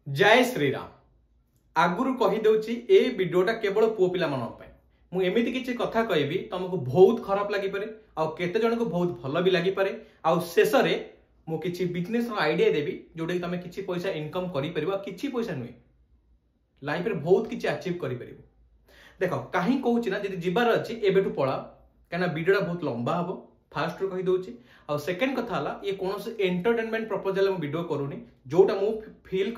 जय श्रीराम। आगुरु कहीदे ए वीडियोटा केवल पुओ पिला मु एमती किसी कथा कहबी तुमको बहुत खराब लगिपे आते जन को बहुत भल भी लगिपे शेष में मुझे बिजनेस आइडिया देवी जोटा कि तुम किसी पैसा इनकम कर पैसा नुहे लाइफ में बहुत किसी अचीव कर देख कहीं कौच ना जी जीवार अच्छी एवं पलाओ कहीं वीडियोटा बहुत लंबा हम फास्ट रू कहीदे आ सेकेंड कथा ये कौन एंटरटेनमेंट प्रपोजल वीडियो करूनी जोटा मु फील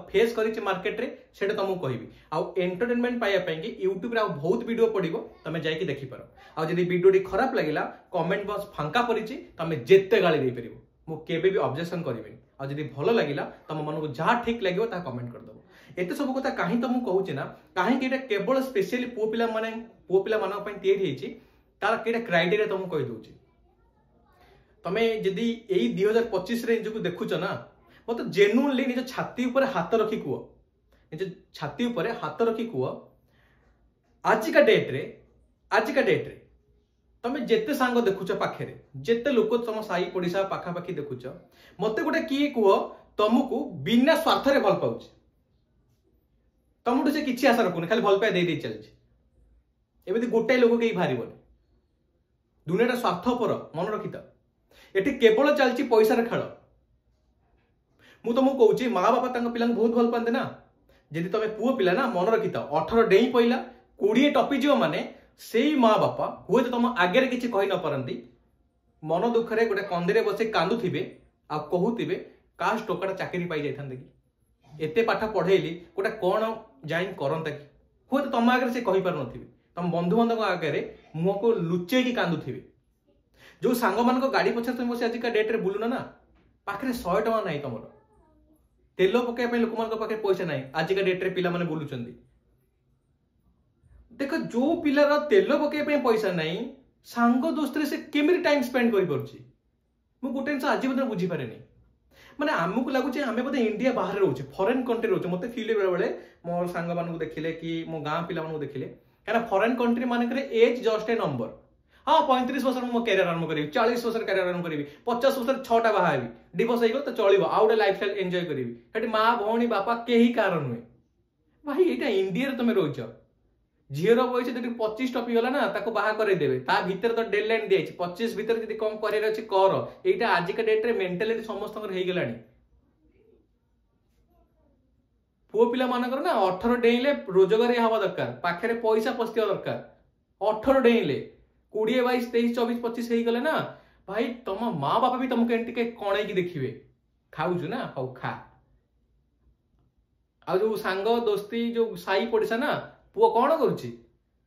फेस कर मार्केट रे सेटा तुमको कहबी आउ एंटरटेनमेंट पाइबापी यूट्यूब रे बहुत वीडियो पड़ो तुम जाकि देखिपार आदि वीडियो खराब लगे कमेंट बॉक्स फांका पड़ी तुम जिते गाड़ी दे पार मुझे भी ऑब्जेक्शन करें आदि भल लगे तुम मन को जहाँ ठीक लगे कमेंट करदेव एत सब कथा कहीं तुमको कहूँ ना कहीं केवल स्पेशली पुओ पिला तार कईटा क्राइटेरिया तुमको कहीदे तमें जदि यही 2025 रे निजको देखुच ना मत जेन्युइनली निज छाती ऊपर हाथ रखी कुह निज छाती ऊपर हाथ रखी कुह आजिका डेट रे तमें जेते सांग देखुच पाखे जेते लोक तुम साई पड़िशा पाखापाखि देखुच मत गोटे किए कुह तुमको बिना स्वार्थ रे भल पाउछ तुमठू से किसी आशा रखुनि खाली भल पाए दे चलछि एमती गोटाए लोक कहीं बाहर दुनियाटा स्वार्थपर मन रखिता एटी केवल चलती पैसार खेल मु तुमको कहूँ माँ बापा पिला बहुत भल पाते ना जदि तुम पुओ पिला ना मन रखिता 18 डेई पड़ा 20 टपीज माने से माँ बापा हुए तो तुम आगे किसी कही न पारती मन दुखरे गोटे कंदी बस कांदुवे आ कहूवे काश टोकाटा चाकरी पाई जाता कि एते पाठ पढ़ेली गोटे कौन जाइन करता कि हुए तो तुम आगे से कही पार नी तुम बंधु बांधव आगे मुह को लुचेकी कांदुवे जो सांग मान गाड़ी पछे तुम बस आज डेट रे बुलुना ना पाखे 100 टका ना तुम तेल पकड़ लोक पाखे पैसा ना आजिका डेट रे पिला माने बुलुचंदी देख जो पिलार तेल पकड़ पैसा ना सांग दोस्त से केमी टाइम स्पेंड कर गोटे जिन आज मतलब बुझीपारे माने आमको लगुच आम बोधे इंडिया बाहर रोचे फॉरेन कंट्री रोचे मत फिल बेले मो सांग मान देखिले कि मो गाँ पिला देखिले कहीं फॉरेन कंट्री मानक एज जस्ट ए नंबर हाँ 35 वर्ष मो कैरियर आरंभ करी 40 वर्ष कैरियर आरंभ करी 50 वर्ष 6टा बाहर डिवोर्स हो तो चलो आउ गए लाइफ स्टाइल एंजॉय करी माँ भौणी बापा कहीं कार नुहे भाई यहाँ इंडिया तुम रोच झीर बयस जब 25 टपीगला ना बाहा करदेवे ता भीतर तो डेडलाइन दी 25 भीतर जब कौन कर यहाँ आजिका डेट रे मेंटालिटी समस्त हो पुओ पिला मानकर ना 18 डेइले रोजगार हवा दरकार पाखे पैसा पशिया दरकार 18 डेइले 20 22 23 24 25 हो गले ना भाई तुम माँ बापा भी तुमको एमती कणे की देखिए खाऊछु ना हाउ खा आ जो सांग दोस्ती जो साई पड़िशा ना पुओ कौन करुच्ची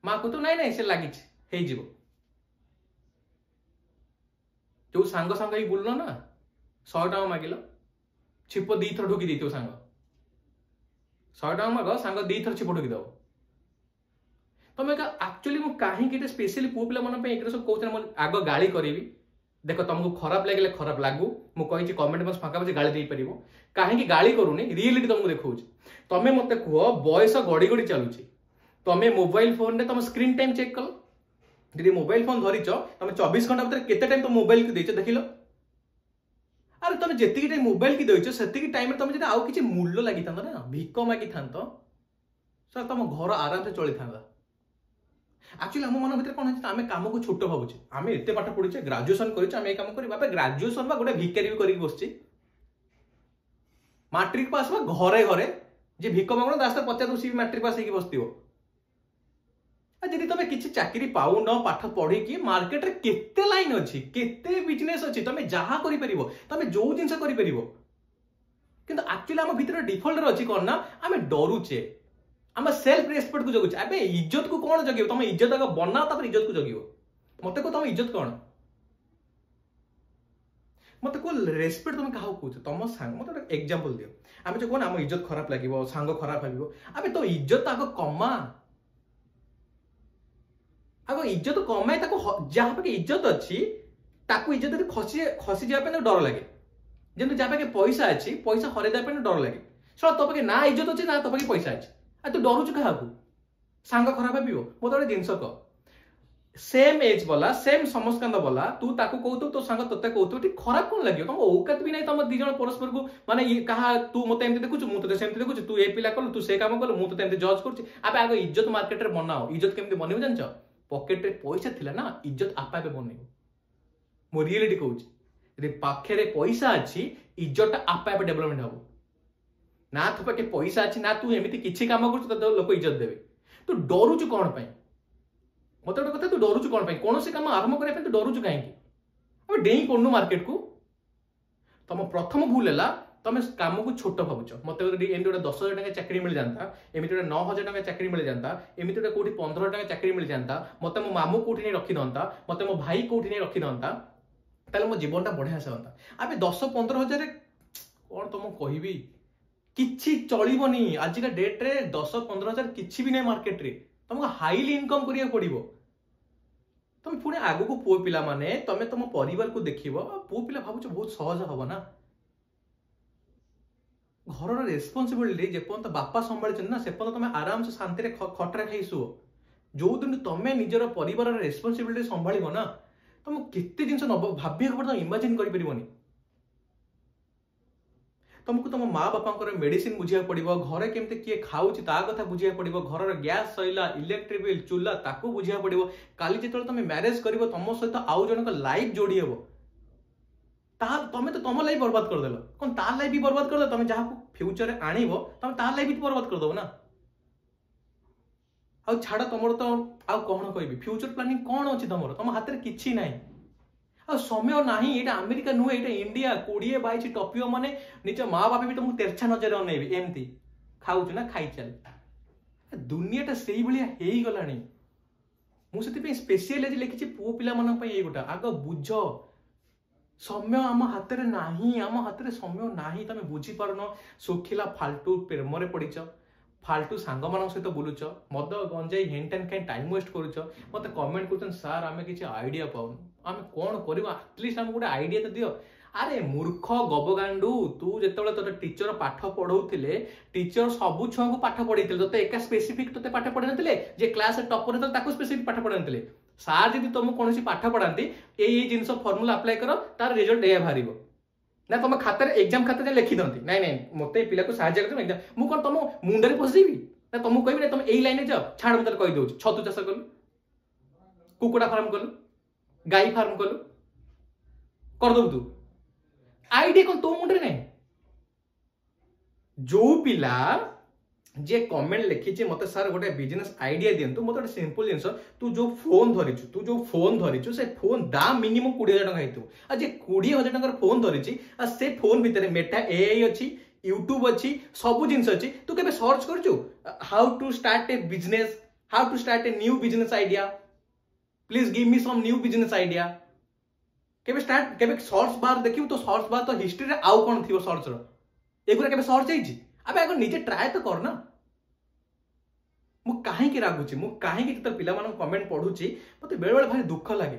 माँ को तो नाई से लगी जो सांग सांग ही बुलना ना 100 टका मागिल छिप 2 थर ढुकी देथियो सांग 100 टका माग सांग 2 थर छिप ढुकी दब तुम एक्चुअली मुझे कहीं स्पेशली पुओ पिला मन सब कहते आग गाड़ी करी देख तुमको खराब लगे खराब लागू मुझे कमेंट बॉक्स फाँका बचे गाड़ी दे पार कहीं गाड़ी करूनी रियलिटी तुमको देखा तुम मत कह बयस गड़ी गड़ी चलुची तुम मोबाइल फोन में तुम स्क्रीन टाइम चेक कल जी मोबाइल फोन धरीच तुम 24 घंटा भर केते टाइम तुम मोबाइल को देच देखिल अरे तुम जी टाइम मोबाइल की देच से टाइम तुम आउ किसी मूल्य लगी था ना भिक मागी था सर तुम घर आराम से चली था एक्चुअली आम मन भर कौन आम कम को छोट भावुचे आम एत पाठ पढ़े ग्राजुएसन कर ग्राजुएसन गोटे भिकारी भी कर बस मैट्रिक पास घरे घरे जी भिक मागण रास्ता पचार सी मैट्रिक पास हो बस जदि तुम किसी चाकरी पाऊ न पाठ पढ़ी कि मार्केट रे केते लाइन अच्छी केते बिजनेस अच्छी तुम जहाँ कर तुम जो जिन कर किंतु एक्चुअली आम भीतर डिफॉल्ट अच्छी कौन ना आम डरुचे आम सेल्फ रेस्पेक्ट को जगुचे अबे इज्जत को कौन जगे तुम इज्जत आगे बनाओ इज्जत को जगियो मत को तुम इज्जत कौन मत को रेस्पेक्ट तुम क्या कह तुम सांग मत एग्जांपल दियो आम जो कौन आम इज्जत खराब लगे सांग खराब भाव अबे तो इज्जत आग कमा आग इज्जत कमाए जहाँ पाखे इज्जत अच्छी इज्जत खसी जाए डर लगे जमी जहाँ पाखे पैसा अच्छी पैसा हरई डर लगे सर तो पाखे ना इज्जत अच्छी ना तो पाखे पैसा अच्छी तू डरुचु क्या सांग खराब भाव मत गोटे जिनस कह सेम एज वाला सेम समस्कंद वाला तू ताको कहतु तो सांग तोते कहतु ठीक खराब कौन लगे तुम औकात भी नहीं तुम दी जन परस्पर को माने ये कहा तू मते एमती देखु मु तते सेमती देखु तू ए पिला कलु तू से काम कलु मु तते एमती जज करछि आबे आगो इज्जत मार्केट रे बनाओ इज्जत केमती बनेबो जानछ पॉकेट रे पैसा थिला ना इज्जत आपा पे बनेबो मो रियलिटी कहूछि यदि पाखे रे पैसा अछि इज्जत आपा पे डेवलपमेंट हबो ना तो पाखे पैसा अछि ना तू एमती किछि काम करछ तो लोक इज्जत देबे तू डरुछु कोन पई मत गोटे कथा तू डरुचु कौन कौन से काम आरंभ करने तू डरुचु कहीं डेई पड़ू मार्केट को तुम प्रथम भूल है तुम काम को छोट भावुच मत गोटे 10,000 टका चाकरी मिल जाता एमती गोटे 9,000 टका चाकरी मिल जाता एमती गोटे कौटी 15 टका चाकरी मिल जाता मत मो मामू कौटी नहीं रखी दंता मत मो भाई कौटी नहीं रखी दंता ताले मो जीवनटा बढ़िया आसता आबे 10-15 हजार कौन तुम कहबी किछि चलिबनी आजिका डेट रे 10-15 हजार किछि भी नहीं मार्केट रे तुमको हाईली इनकम करिया पड़िबो तुम पुणे आगु को पुओ पिला माने तमे तुम परिवार को देखिबो पुओ पिला भाबुछ बहुत सहज हबो ना घर रेस्पॉन्सिबिलिटी जे पर्यंत बापा संभाळिछन ना से पर्यंत तुम आराम से शांति रे खटरा खाइसु जो दिन तुम निजर परिवार रेस्पॉन्सिबिलिटी संभाळिबो ना तुम केते जिंस न भाबिया को इमेजिन करि परिबोनी तुमको तुम माँ बापा मेडिसिन बुझा पड़ो घरे केमती किए खाऊँ ता कथा बुझा पड़ो घर गैस सैला इलेक्ट्रिक बिल चूल्हा ताकू बुझा पड़ो काली जो तुम मैरेज कर तुम सहित आउ जन लाइफ जोड़ी हे तुम तो तुम लाइफ बर्बाद करदेल कौन ता लाइफ भी बर्बाद कर तुम जहाँ फ्यूचर आणव तुम ता लाइफ भी बर्बाद करदेव ना आ छाड़ तुम तो आउ कौन कह फ्यूचर प्लानिंग कौन अच्छी तुम हाथ में किसी ना आ समय नहीं ये अमेरिका नुहे ये इंडिया 20-22 टपिओ माने निज माँ बाप भी तुमको तेरछा नजर अनेबी एमती खाऊ ना खाई चल दुनियाटा से गला मुझे स्पेशल लिखी पुओ पिला ये गोटा आग बुझ समय आम हाथ में नहीं आम हाथ में समय नहीं तुम बुझीपार सुखिला फाल्टू प्रेम पड़च फाल्टू सांग मान सहित बुलुच मद गंजाई हेन टेन कहीं टाइम वेस्ट करुच मत कमेंट कर सार आम किसी आइडिया पाऊन आम कौन कर आटलिस्ट आम गोटे आइडिया तो दियो अरे मूर्ख गबगांडू तू जो तो टीचर पाठ पढ़ाऊे टीचर सबू छुआ को पाठ पढ़े तो एक स्पेसिफिक तो पाठ पढ़े ना जे क्लास टपर होता स्पेसिफिक पाठ पढ़े ना सार जब तुमको कौन पाठ पढ़ाती ये जिन फर्मुला अप्लाई कर तार रिजल्ट यह बाहर ना तुम खातर एग्जाम खातर लिखि दिखती नाई नाई मत पिला को साहय कर एग्जाम मुझे तुम मुंडे पशिदेवी ना तुमको कहबी तुम यही लाइन जाओ छाड़ मुझे कहीदे छतु चाष कलु कुकुड़ा फार्म कलु गाई फार्म कलु करदबु तू आइडिया कौन तो मुंडे नहीं जो पिला जे कमेंट लिखी मत सार गोटे बिजनेस आइडिया दिंतु मत गोटे सिंपल जिन तू जो फोन धरिचु से फोन दाम मिनिमम 20,000 टका हेतु आज 20,000 टकर फोन धरिची आ से फोन भितर मेटा एआई अच्छी यूट्यूब अच्छी सब जिन अच्छी तू केबे सर्च करचु how to start a business how to start a new business idea please give me some new business idea केबे स्टार्ट केबे सर्च बार देखियो तो सर्च बार तो हिस्ट्री रे आउ कोन थियो सर्च रो एगुरा केबे सर्च हेछि अबे आगे निजे ट्राए तो करना मु कहीं रागुची मु कहीं तो पिला कमेंट पढ़ुची मत बेले बेले भारी दुख लगे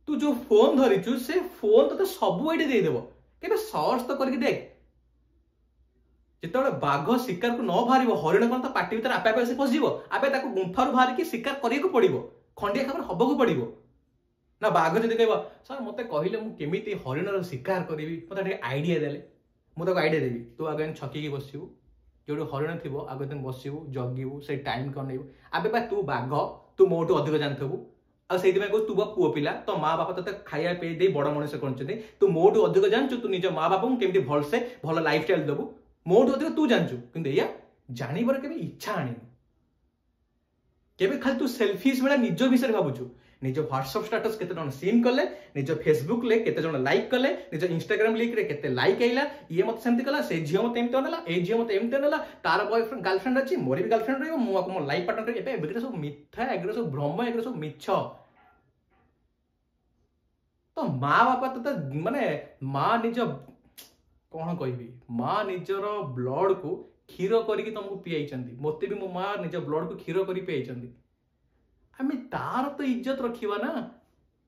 तू जो फोन धरिचु से फोन तो सब आइडिया देदेव केबे सर्च तो करके देख जिते बाघ शिकार को न बाहर हरिण कौन तो पार्टी भर आपे आपे पशिव आपे गुंफार बाहर की शिकार करिया को पड़ो खंडिया खबर हबा को पड़ो ना बाघ जब कह सर मत कहले मुझे हरिण शिकार करी मत आइडिया देले मुझे आइडिया देवी तू आगे छकी बसबू जो हरिण थी आगे तुम बसबू जगिबू से टाइम कन आबे बा तू बाघ तू मोटू अधिक जानथबू आई तू पुओ पिला तो माँ बापा ते खाया पे दे बड़ मनुष्य कर तू मोटू अधिक जानचु तू निज माँ बापा केमती भलसे भल लाइफ स्टाइल देबू मोटू अधिक तू जानचु किंतु या जानिबार केबे इच्छा आनी केबे खाली तू सेल्फिश बेला निज विषय भाबुचु निज व्हाट्सएप स्टेटस केते जन सीन कले निज फेसबुक ले केते जन लाइक कले निज इंस्टाग्राम लिंक रे केते लाइक आइला ये मत सेमती कला से झियो मत एमते नला ए झियो मत एमते नला तार बॉयफ्रेंड गर्लफ्रेंड अछि मोर भी गर्लफ्रेंड रहबो मो मो लाइफ पार्टनर एबे एबे सब मिथ्या एगरे सब भ्रम एगरे सब मिछ तो माँ बापा तो माने माँ निज कौन कहबी माँ निजर ब्लड को क्षीर करके तुमको पियाई मत भी मो माँ निज ब्लड को क्षीर कर पियाई आम तार तो इज्जत रखा ना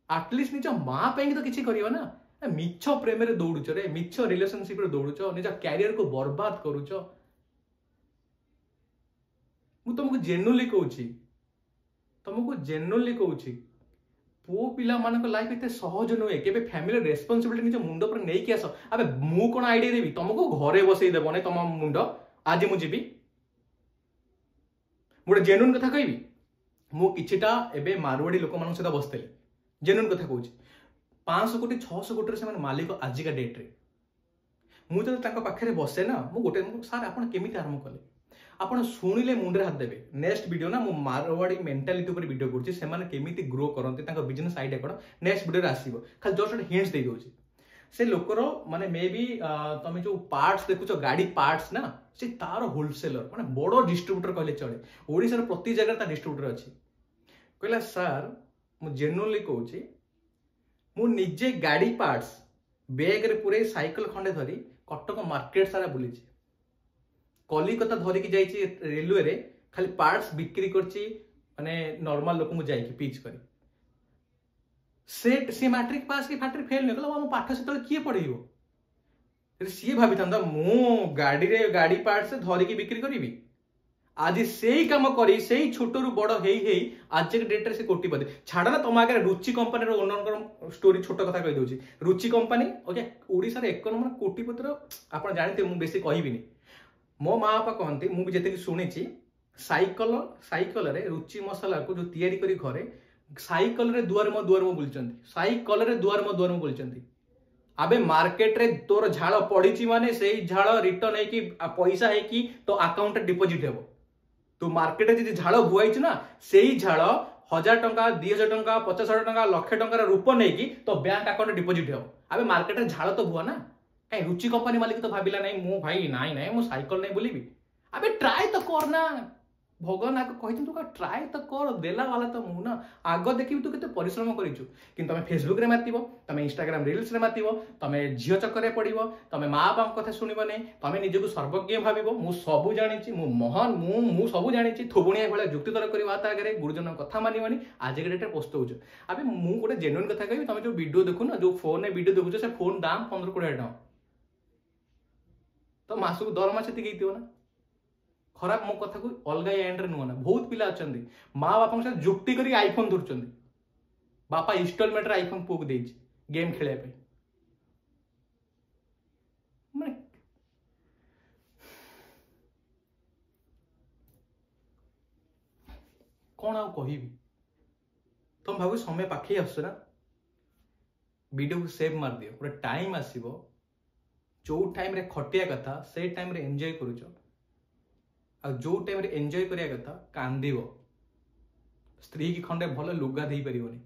आटलिस्ट निज माँ तो किसी करवा ना मिछ प्रेम दौड़ुच रे मिछ रिलेशनशिप दौड़ुच निज कैरियर को बर्बाद करुच मु तुमको जेन्युइनली कहूँ तुमको जेन्युइनली कहूँ पुओ पिला मान लाइफ एत सहज नुहे के फैमिली रेस्पॉन्सिबिलिटी निज मुंड पर नहीं कि आस अबे मु कौन आइडिया देवी तुमको घरे बसई देव ना तुम मुंड आज मुझे गोटे जेन्युइन कथा कहबी मु किछिटा एबे मारवाड़ी लोक मान सहित बसते जेन्युइन कथा कहूँ 500 कोटी 600 कोटी से मालिक आजिका डेट रे मुझे पाखे बसे ना मु गोटे सार आप केमी आरंभ कले आप शुणिले मुंडे हाथ देवे नेक्स्ट वीडियो ना मु मारवाड़ी मेंटालिटी ऊपर वीडियो करछि सेमाने केमिति ग्रो करते तांको बिजनेस आइडिया कौन नेक्स्ट वीडियो आसीबो खाली जस्ट हिंट्स दे दोछि से लोकर माने मे बी तुम जो पार्ट्स देखुच गाड़ी पार्ट्स ना से तार होलसेलर माने बड़ डिस्ट्रीब्यूटर कहले चले ओडिसा रो प्रति जगह ता डिस्ट्रीब्यूटर अछि कहला सर मु जेन्युइनली कहूछि मु निजे गाड़ी पार्ट्स बैग रे पूरे साइकिल खंडे धरी कटक मार्केट सारा बुली कलिकता धरिकी जाइए रेलवे रे खाली पार्ट्स बिक्री करची माने नॉर्मल लोक को जाइए पिच करी से मैट्रिक पास की फैक्ट्री फेल नहीं कला पाठ से किए पढ़ेबो सी भाभी था मु गाड़ी रे गाड़ी पार्ट से धरिकी बिक्री करी आज से कम करी से छोट रु बड़ हेई आज के डेट रे से कोटिपति छाड़ ना तुम आगे रुचि कंपनी ओनर स्टोरी छोट कथा कही दूसरी रुचि कंपनी ओके ओडिसा रे 1 नंबर कोटिपति आप जानते मुझे बेसी कहबिनी मो माँ बापा कहते मुझे जी शुणी साइकल रे रुचि मसला को जो तैयारी करी घरे साइकल रे दुआर मो बुलचंती साइकल रे दुआर मो बुलचंती आबे मार्केट रे तोर झाड़ पड़ी माने से झाड़ रिटर्न है कि पैसा है कि तो अकाउंट डिपोजिट हेबो तो मार्केट रे जी झाड़ बुआई ना से झाड़ 1000 टंका 2000 टंका 50,000 टंका लक्षे टंकार रूप नहीं कि तो बैंक अकाउंट डिपोजिट हेबो आबे मार्केट रे झाड़ तो बुआ ना कहीं रुचि कंपनी मालिक तो भाविला नहीं मु भाई नाई मु साइकिल नहीं बोलिबी अबे ट्राई तो करना भगवान आगे कही तू ट्राई तो कर देला वाला तो मु ना आग देखी तू केते परिश्रम करिछु कि तुम फेसबुक रे मातिबो तुम इंस्टाग्राम रील्स रे मातिबो तुम झियो चक्कर पड़ो तुम माँ बाप कथा शुणव नहीं तुम निजक सर्वज्ञ भाव मु सबू जानी मु महान मु सबू जानी थोबुणिया भाई जुक्ति तर्क कर आगे गुरुजन कथा मानवनी आज के डेट पोस्ट हो अबे मु गोटे जेन्युइन कथा कही तुम जो वीडियो देखु ना जो फोन वीडियो देखुछ से फोन दाम 15-20 टका तो मासक दरमा से ना खराब मो कथा को अलग एंड रे नुह ना बहुत पिला अच्छा माँ बापा साथ जुक्ति कर आईफोन धरुं बापा इंस्टॉलमेंट रे आईफोन पुक दे गेम खेले माने कौन आ कहबी तुम भाव समय पाखे आस ना वीडियो को सेव मार दियो गोटे टाइम आसीबो जो टाइम रे खटिया कथा से टाइम रे एंजॉय करूछ आ जो टाइम रे एंजॉय करिया कथा कांदिबो स्त्री की खंडे भल लुगा दे परिबोनी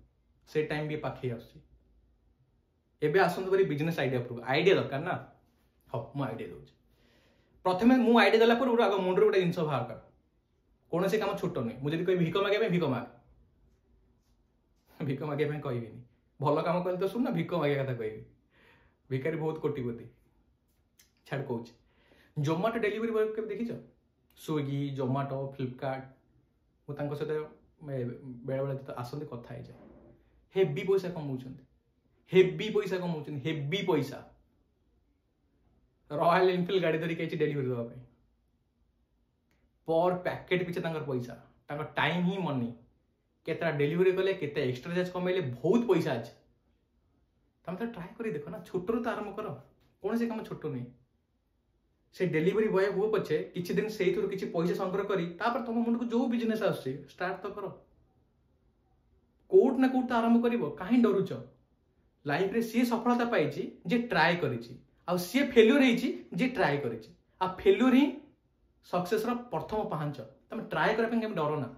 से टाइम भी पाखे आसी एबे आसंत करी बिजनेस आइडिया पर आइडिया दरकार ना हो मु आइडिया दोछ प्रथमे मु आइडिया देला पर आगे मुंडर गोटे जिंस बाहर कर कौन से काम छोट नहीं मुझे कह भिक मागे भिक कहबिनी भल काम कहले तो सुन ना भिक मागे कथा कहबी भिकारी बहुत कोटिपति छाड़ कहूँ जोमाटो डेलीवरी बॉय के देखिछ स्विगी जोमाटो फ्लिपकार्ट मुझे सहित बेले बेले आसते कथा है हेवी पैसा कमाऊँ हेवी पैसा कमाऊँ हेवी पैसा रॉयल एनफिल्ड गाड़ी धरिक डेलीवरी देवाई पर पैकेट पिछे पैसा टाइम ही मनी केतरा डेलीवरी कले केते एक्स्ट्रा चार्ज कमेले बहुत पैसा अच्छे तुम तो ट्राए कर देख ना छोट तो आरंभ कर कौन से काम छोट नहीं से डेलीवरी बॉय हुए पछे किछि दिन से किछि पैसा संग्रह करी तापर तुम मुंड को जो बिजनेस आछे स्टार्ट तो करो कोट ना कोट आरंभ करिवो काहे डरुच लाइफ रे सी सफलता पाइछि जे ट्राई करिछि आ सी फेल्योर हेछि जे ट्राई करिछि आ फेल्योर ही सक्सेस रो प्रथम पांच तुम ट्राई करे पे डर ना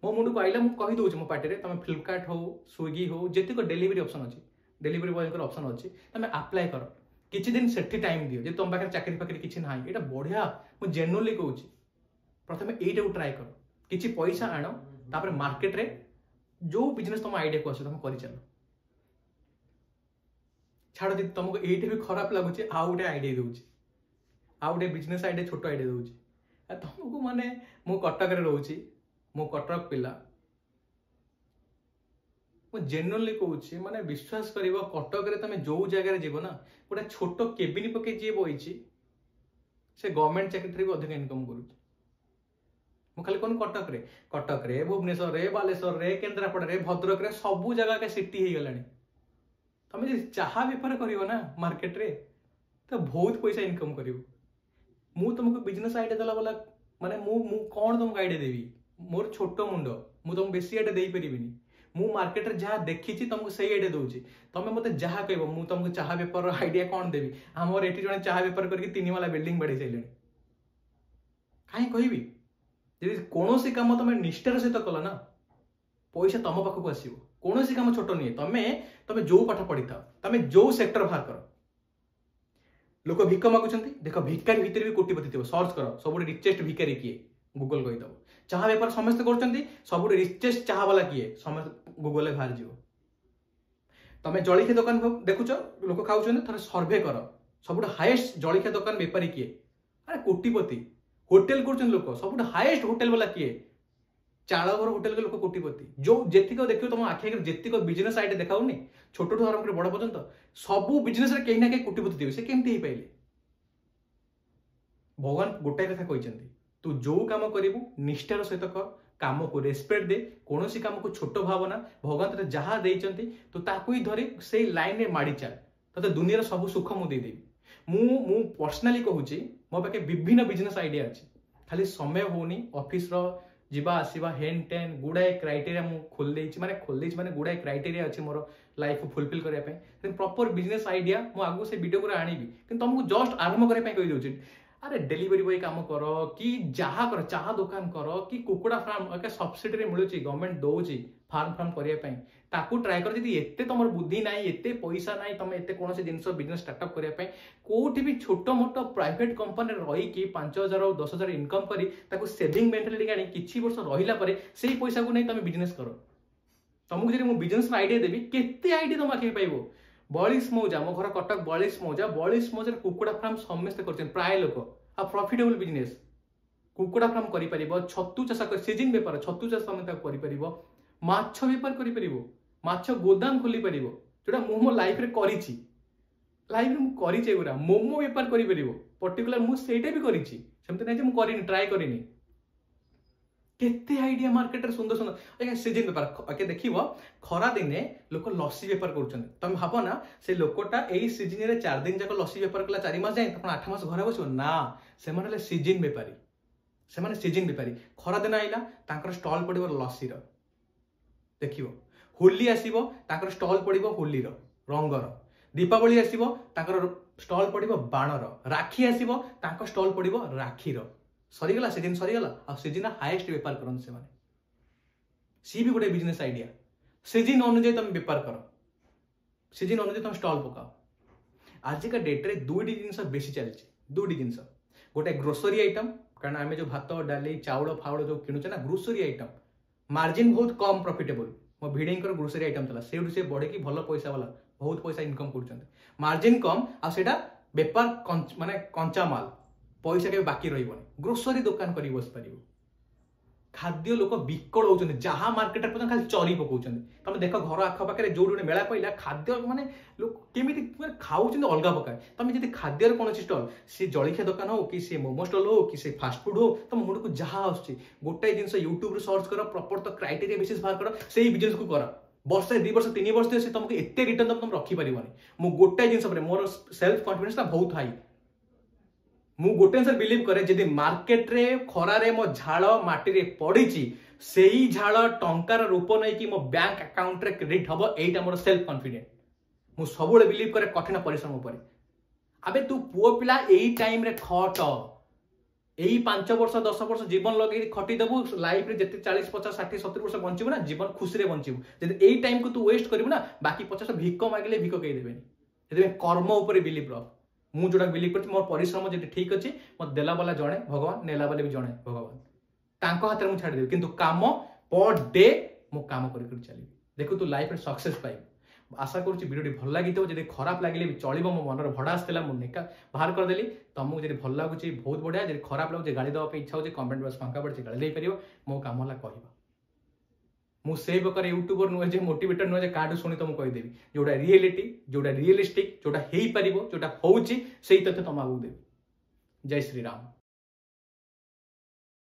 मो मुंड को आइला मु कहि दोछ मो पार्टी रे तुम फ्लिपकार्ट हो स्विगी हो जेतिक डेलीवरी ऑप्शन अछि डेलीवरी बॉय ऑप्शन अछि तुम अप्लाई करो किछि दिन सेठी टाइम दियो जे तुम पाखे चाकरी फाकरी किछि नाही एटा बढ़िया मु जेन्युइनली कहूछि प्रथमे एटा को ट्राई करो किछि पैसा आनो तापर मार्केट रे जो बिजनेस तुम आइडिया को आसे तुम करि चलो छाड़ दि तुमको एटा भी खराब लागुछि आ गोटे आइडिया दोछि आ गोटे बिजनेस आइडिया छोटो आइडिया दोछि तुमको माने मु कटक रे रहउछि मु कटक पिला जेन्युइनली कहूँ माने विश्वास कर कटक रे तुम जो जगह जीव ना गोटे छोट केबिन पके जी बही से गवर्नमेंट चाकरी भी अधिक इनकम कर मु खाली कौन कटक रे भुवनेश्वर रे बालेश्वर रे केन्द्रापड़ा रे भद्रक रे सबू जगह के सिटी हो गलानी तुम जो चाहा बेपार कर ना मार्केट रे तो बहुत पैसा इनकम कर मु तुमको बिजनेस आइडिया देला वाला माने मु कौन तुमको आइडिया देवी मोर छोट मुंड मु तुमको बेसी आइडिया दे परिबिनी मु मार्केट रे जहाँ देखी तुमको सही आइडिया दूची तुम मत जहाँ कह मु तुमको चाहा बेपार आइडिया कौन देवी आमर ये जन चाहा बेपार करके 3 वाला बिल्डिंग बढ़े सारे कहीं कहबी जब कौन काम तुम निष्ठार सहित कल ना पैसा तुम पाखक आसो कौन काम छोट नुहे तुम जो पाठ पढ़ी था तुम जो सेक्टर बाहर कर लोक भिक मागुंट देख भिकारी भितर भी कोटिपति थी सर्च कर सब रिचेस्ट भिकारी किए गूगल कहीदेव चाहा बेपार समस्त कर सब रिचेस्ट चाहा वाला किए समस्त गूगल बाहर जीव तुम जलखिया दुकान देखुच लोक खाऊँ थे सर्भे कर सब हाएस्ट जलखिया दुकान बेपारी किए अरे कोटिपति होटेल कर लोक सब हाएस्ट होटेल वाला किए चाल घर होटेल के लोक कोटिपति जो जेतिक देखिए तुम आखि आगे जेतिक बिजनेस आइडिया देखाऊनी छोट आरंभ कर बड़ पर्यंत सब बिजनेस कहीं ना कहीं कोटिपति थे से केमती पाइले भगवान गोटाए कथा कहते तू जो काम करू निष्ठार सहित कर काम को रेस्पेक्ट दे कौन काम को छोट भावना भगवान तेरे जहाँ देते तो ताकू ही धरी से लाइन में माड़ी चल ते दुनिया सब सुख मुदेदेवी मु पर्सनाली कहूँ मो पाखे विभिन्न बिजनेस आइडिया अच्छी खाली समय होनी ऑफिस जीवा आसवा हेन टेन गुड़ाए क्राइटेरिया मु खोल माने गुड़ाए क्राइटेरिया अच्छी मोर लाइफ को फुलफिल करने प्रॉपर बिजनेस आइडिया मु आगु से वीडियो को आनिबी कि तुमको जस्ट आरंभ करने कही दूसरी अरे डेलीवरी बॉय काम कर कि जहाँ कर चाह दुकान कर कि कुकुड़ा फार्म सब्सिडी मिलूँ गवर्नमेंट दौर फार्म करने ताकू ट्राए कर एते तुम बुद्धि ना एते पैसा ना तुम एते कौन जिनस बिजनेस स्टार्टअप करने कोठी भी छोट मोट प्राइवेट कंपनी रही 5,000 और 10,000 इनकम करी सेविंग मेंटालिटी आनी किछि वर्ष रहिला से पैसा को नहीं तुम बिजनेस कर तुमको जब मुझे बिजनेस आइडिया देवी केते आइडिया तुम आखिर पाइब बयालीस मौजा मो घर कटक 42 मौजा कुकुड़ा फार्म समस्त कर प्राय लोक आ प्रॉफिटेबल बिजनेस कुकुड़ा फार्म कर छतु चाष सीजन बेपार छतु चाष तुम कर माछ बेपार कर माछ गोदाम खोली पार जोटा मु मो लाइफ रे करिछि लाइफ रे मु करिछि एगुरा मोमो बेपार कर पर्टिकुलर मु सेटा भी करिछि सेमते नै जे मु करिनि ट्राई करिनि केते आइडिया मार्केट रे सुंदर सुंदर आगे सीजन बेपार आगे देखिबो खरा दिने लोक लस्सी बेपार करूछन तुम भाबो ना से लोकटा एई सीजन रे 4 दिन जाक लस्सी बेपार कला 4 मास जाय तखन 8 मास घरे बसिबो ना से माने सीजन बेपारी से माने सीजन बेपारी खरा दिन आइला तांकर स्टॉल पडिबो लस्सी रो देखिबो होली आसीबो तांकर स्टॉल पडिबो होली रो रंगर दीपावली आसीबो तांकर स्टॉल पडिबो बाणर राखी आसीबो तांकर स्टॉल पडिबो राखी रो सरीगला सीजन सरीगला आ सीजन हाईएस्ट बेपार करन से माने सी भी गोटे बिजनेस आइडिया सीजन अनुଯାयी तुम बेपार कर सीजन अनुଯାयी तुम स्टॉल पकाओ आज का डेट रे दुईटी जिनस बेसी चलछि दुईटी जिनस गोटे ग्रोसरी आइटम कारण आमे जो भात डाली चाउल फाउल जो किनुचे ना ग्रोसरी आइटम मार्जिन बहुत कम प्रॉफिटेबल मो भिडेंकर ग्रोसरी आइटम थला सेउडु से बढ़े कि भलो पैसा वाला बहुत पैसा इनकम करछन मार्जिन कम आ सेटा बेपार माने कंचा माल पैसा के बाकी रहिबनी ग्रोसरी दुकान करी बस पारिबो खाद्य लोक विकल होउछन जहाँ मार्केट पर खाली चरी पकाउछन तुम देख घर आख पाखे जो मेला पड़ा खाद्य माने लोक केमिति खाउछन अलग प्रकार तुम जदि खाद्यर कौन स्टॉल सी जलखिया दुकान हो कि सी मोमो स्टॉल हो कि सी फास्ट फूड हो तुम मुंड को जहाँ आसुची गोटाए जिनस यूट्यूब रे सर्च कर प्रॉपर तो क्राइटेरिया बेसिस बाहर कर से बिजनेस को कर वर्षे 2 वर्ष 3 वर्ष से तुमको एते रिटर्न तुम रखी पारिबनी मु गोटाए जिनस पर मोर सेल्फ कॉन्फिडेंस बहुत हाई मु गोटे जिनस बिलीव करे जदि मार्केट रे खरा रे मो झाड़ माटी रे पड़ीची सेही झाड़ टंकार रूप नहीं कि मो बैंक अकाउंट रे क्रेडिट हबो एटा मोर सेल्फ कॉन्फिडेंट मु सबुले बिलीव करे कठिन परिश्रम ऊपर अबे तू पुओ पिला एई टाइम रे खट एई 5 वर्ष 10 वर्ष जीवन लगे खटी देबू लाइफ रे जते 40 50 60 70 वर्ष बंचिबू ना जीवन खुशी रे बंचिबू जदि एई टाइम को तू वेस्ट करिबू ना बाकी 50 भिक मागिले भिक कई देबेनी जदि कर्म ऊपर बिलीव रख मु जोड़ा बिलीव करछि मोर परिश्रम जदि ठीक अछि मत देला वाला जणे भगवान नेला वाला भी जणे भगवान तांको हाथ रे मु छाडी देबी किंतु काम पर डे मु काम करि करि चली देखो तू लाइफ रे सक्सेस पाइ आशा करूँ वीडियो भल लगी जब खराब लगे भी चलो मो मन भड़ा आसला मुझे बाहर करदेली तुमको जब भल लगुच बहुत बढ़िया जब खराब लगे गाड़ी देवाई इच्छा हो कमेंट बॉक्स फांका पड़े गाड़ी दे मो कम है कह मुझे प्रकार यूट्यूबर नुहे जे मोटिवेटर नुहे क्या शुणी तुमको कहीदेवी जोटा रियलिटी जोटा रियलिस्टिक जोटा हो पार जोटा हूँ से तथ्य तुम आगे देवी। जय श्री राम।